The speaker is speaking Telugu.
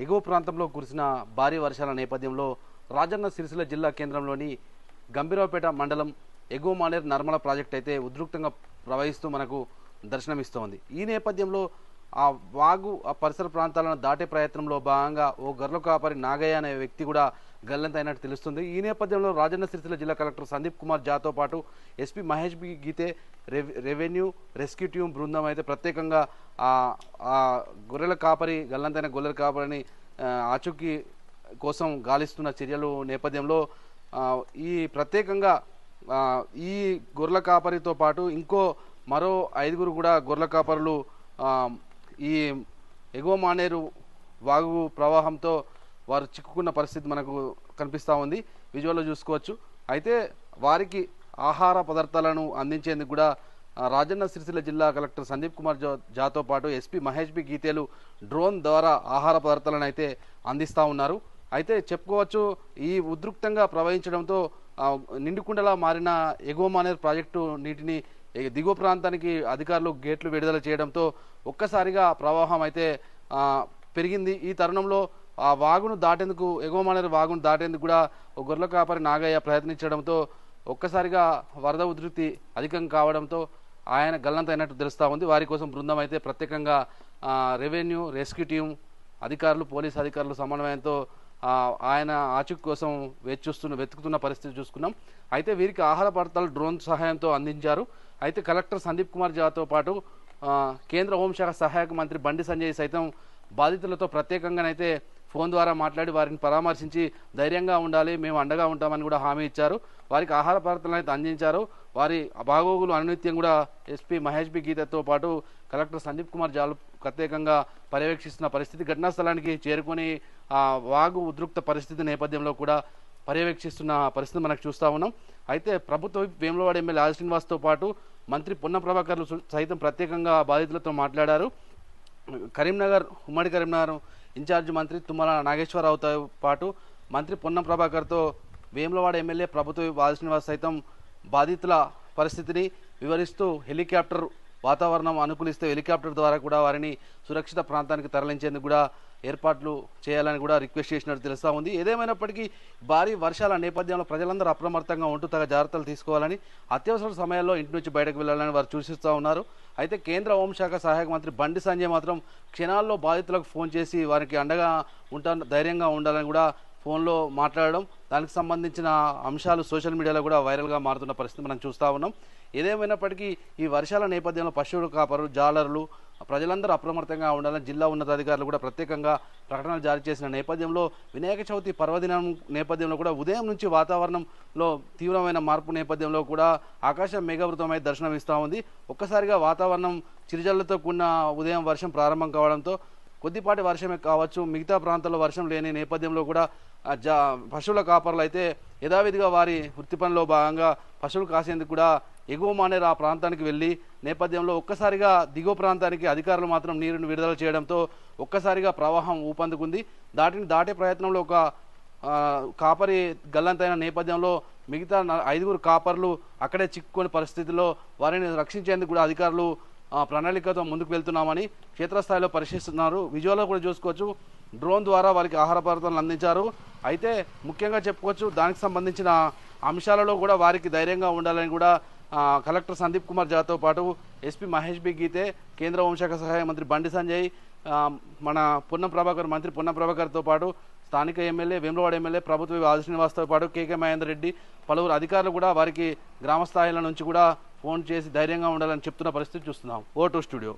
ఎగువ ప్రాంతంలో కురిసిన భారీ వర్షాల నేపథ్యంలో రాజన్న సిరిసిల్ల జిల్లా కేంద్రంలోని గంభీరావుపేట మండలం ఎగువ మానేరు నర్మల ప్రాజెక్ట్ అయితే ఉధృతంగా ప్రవహిస్తూ మనకు దర్శనమిస్తోంది. ఈ నేపథ్యంలో ఆ వాగు ఆ పరిసర ప్రాంతాలను దాటే ప్రయత్నంలో భాగంగా ఓ గొర్రెల కాపరి నాగయ్య అనే వ్యక్తి కూడా గల్లంతైనట్టు తెలుస్తుంది. ఈ నేపథ్యంలో రాజన్న సిరిసిల్ల జిల్లా కలెక్టర్ సందీప్ కుమార్ ఝాతో పాటు ఎస్పీ మహేష్ బి గీతే రెవెన్యూ రెస్క్యూ టీం బృందం అయితే ప్రత్యేకంగా ఆ గొర్రెల కాపరి గల్లంతైన గొర్రెల కాపరిని ఆచూకీ కోసం గాలిస్తున్న చర్యలు నేపథ్యంలో ఈ ప్రత్యేకంగా ఈ గొర్రెల కాపరితో పాటు ఇంకో మరో 5గురు కూడా గొర్రెల కాపరులు ఈ ఎగువ మానేరు వాగు ప్రవాహంతో వారు చిక్కుకున్న పరిస్థితి మనకు కనిపిస్తూ ఉంది. విజువల్లో చూసుకోవచ్చు. అయితే వారికి ఆహార పదార్థాలను అందించేందుకు కూడా రాజన్న సిరిసిల్ల జిల్లా కలెక్టర్ సందీప్ కుమార్ ఝాతో పాటు ఎస్పీ మహేష్ బి గీతేలు డ్రోన్ ద్వారా ఆహార పదార్థాలను అయితే అందిస్తూ ఉన్నారు. అయితే చెప్పుకోవచ్చు, ఈ ఉధృతంగా ప్రవహించడంతో నిండుకుండలా మారిన ఎగువ మానేరు ప్రాజెక్టు నీటిని దిగువ ప్రాంతానికి అధికారులు గేట్లు విడుదల చేయడంతో ఒక్కసారిగా ప్రవాహం అయితే పెరిగింది. ఈ తరుణంలో ఆ వాగును దాటేందుకు ఎగువ మానేరు వాగును దాటేందుకు కూడా గొర్రెల కాపరి నాగయ్య ప్రయత్నించడంతో ఒక్కసారిగా వరద ఉధృతి అధికం కావడంతో ఆయన గల్లంతైనట్టు తెలుస్తూ ఉంది. వారి కోసం బృందం అయితే ప్రత్యేకంగా రెవెన్యూ రెస్క్యూ టీం అధికారులు పోలీస్ అధికారులు సమన్వయంతో ఆయన ఆచూకీ కోసం వెతుకుతున్న పరిస్థితి చూసుకున్నాం. అయితే వీరికి ఆహార పదార్థాలు డ్రోన్ సహాయంతో అందించారు. అయితే కలెక్టర్ సందీప్ కుమార్ ఝాతో పాటు కేంద్ర హోంశాఖ సహాయక మంత్రి బండి సంజయ్ సైతం బాధితులతో ప్రత్యేకంగానైతే ఫోన్ ద్వారా మాట్లాడి వారిని పరామర్శించి ధైర్యంగా ఉండాలి, మేము అండగా ఉంటామని కూడా హామీ ఇచ్చారు. వారికి ఆహార పదార్థాలను అయితే అందించారు. వారి బాగోగులు అనునిత్యం కూడా ఎస్పీ మహేష్ బి గీతతో పాటు కలెక్టర్ సందీప్ కుమార్ ఝా ప్రత్యేకంగా పర్యవేక్షిస్తున్న పరిస్థితి, ఘటనా స్థలానికి చేరుకొని వాగు ఉద్రిక్త పరిస్థితి నేపథ్యంలో కూడా పర్యవేక్షిస్తున్న పరిస్థితి మనకు చూస్తూ ఉన్నాం. అయితే ప్రభుత్వ వేములవాడ ఎమ్మెల్యే ఆది శ్రీనివాస్తో పాటు మంత్రి పొన్నం ప్రభాకర్లు సైతం ప్రత్యేకంగా బాధితులతో మాట్లాడారు. కరీంనగర్ ఉమ్మడి కరీంనగర్ ఇన్ఛార్జ్ మంత్రి తుమ్మల నాగేశ్వరరావుతో పాటు మంత్రి పొన్నం ప్రభాకర్తో వేములవాడ ఎమ్మెల్యే ప్రభుత్వ ఆది శ్రీనివాస్ సైతం బాధితుల పరిస్థితిని వివరిస్తూ హెలికాప్టర్ వాతావరణం అనుకూలిస్తే హెలికాప్టర్ ద్వారా కూడా వారిని సురక్షిత ప్రాంతానికి తరలించేందుకు కూడా ఏర్పాట్లు చేయాలని కూడా రిక్వెస్ట్ చేసినట్టు తెలుస్తూ ఉంది. ఏదేమైనప్పటికీ భారీ వర్షాల నేపథ్యంలో ప్రజలందరూ అప్రమత్తంగా ఉంటూ తగ జాగ్రత్తలు తీసుకోవాలని, అత్యవసర సమయాల్లో ఇంటి నుంచి బయటకు వెళ్లాలని వారు సూచిస్తూ ఉన్నారు. అయితే కేంద్ర హోంశాఖ సహాయక మంత్రి బండి సంజయ్ మాత్రం క్షణాల్లో బాధితులకు ఫోన్ చేసి వారికి అండగా ధైర్యంగా ఉండాలని కూడా ఫోన్లో మాట్లాడడం, దానికి సంబంధించిన అంశాలు సోషల్ మీడియాలో కూడా వైరల్గా మారుతున్న పరిస్థితి మనం చూస్తూ ఉన్నాం. ఏదేమైనప్పటికీ ఈ వర్షాల నేపథ్యంలో పశువుల కాపరు జాలర్లు ప్రజలందరూ అప్రమత్తంగా ఉండాలని జిల్లా ఉన్నతాధికారులు కూడా ప్రత్యేకంగా ప్రకటనలు జారీ చేసిన నేపథ్యంలో వినాయక చవితి పర్వదినం నేపథ్యంలో కూడా ఉదయం నుంచి వాతావరణంలో తీవ్రమైన మార్పు నేపథ్యంలో కూడా ఆకాశం మేఘావృతమై దర్శనమిస్తూ ఉంది. ఒక్కసారిగా వాతావరణం చిరుజల్లుతో కూడిన ఉదయం వర్షం ప్రారంభం కావడంతో కొద్దిపాటి వర్షమే కావచ్చు, మిగతా ప్రాంతాల్లో వర్షం లేని నేపథ్యంలో కూడా పశువుల కాపర్లు అయితే యథావిధిగా వారి వృత్తి పనిలో భాగంగా పశువులు కాసేందుకు కూడా ఎగువ మానేరు ఆ ప్రాంతానికి వెళ్ళి నేపథ్యంలో ఒక్కసారిగా దిగువ ప్రాంతానికి అధికారులు మాత్రం నీరును విడుదల చేయడంతో ఒక్కసారిగా ప్రవాహం ఊపందుకుంది. దాటే ప్రయత్నంలో ఒక కాపరి గల్లంతైన నేపథ్యంలో మిగతా 5గురు కాపర్లు అక్కడే చిక్కుకునే పరిస్థితిలో వారిని రక్షించేందుకు కూడా అధికారులు ప్రణాళికతో ముందుకు వెళ్తున్నామని క్షేత్రస్థాయిలో పరిశీలిస్తున్నారు. విజువల్లో కూడా చూసుకోవచ్చు, డ్రోన్ ద్వారా వారికి ఆహార పదార్థాలను అందించారు. అయితే ముఖ్యంగా చెప్పుకోవచ్చు, దానికి సంబంధించిన అంశాలలో కూడా వారికి ధైర్యంగా ఉండాలని కూడా కలెక్టర్ సందీప్ కుమార్ ఝాతో పాటు ఎస్పీ మహేష్ బి గీతే, కేంద్ర హోంశాఖ సహాయ మంత్రి బండి సంజయ్, మన మంత్రి పొన్నం ప్రభాకర్తో పాటు స్థానిక ఎమ్మెల్యే వేములవాడ ఎమ్మెల్యే ప్రభుత్వ ఆది శ్రీనివాస్తో పాటు కేకే మహేందర్ రెడ్డి పలువురు అధికారులు కూడా వారికి గ్రామ స్థాయిల నుంచి కూడా ఫోన్ చేసి ధైర్యంగా ఉండాలని చెప్తున్న పరిస్థితి చూస్తున్నాం. ఓ2 స్టూడియో.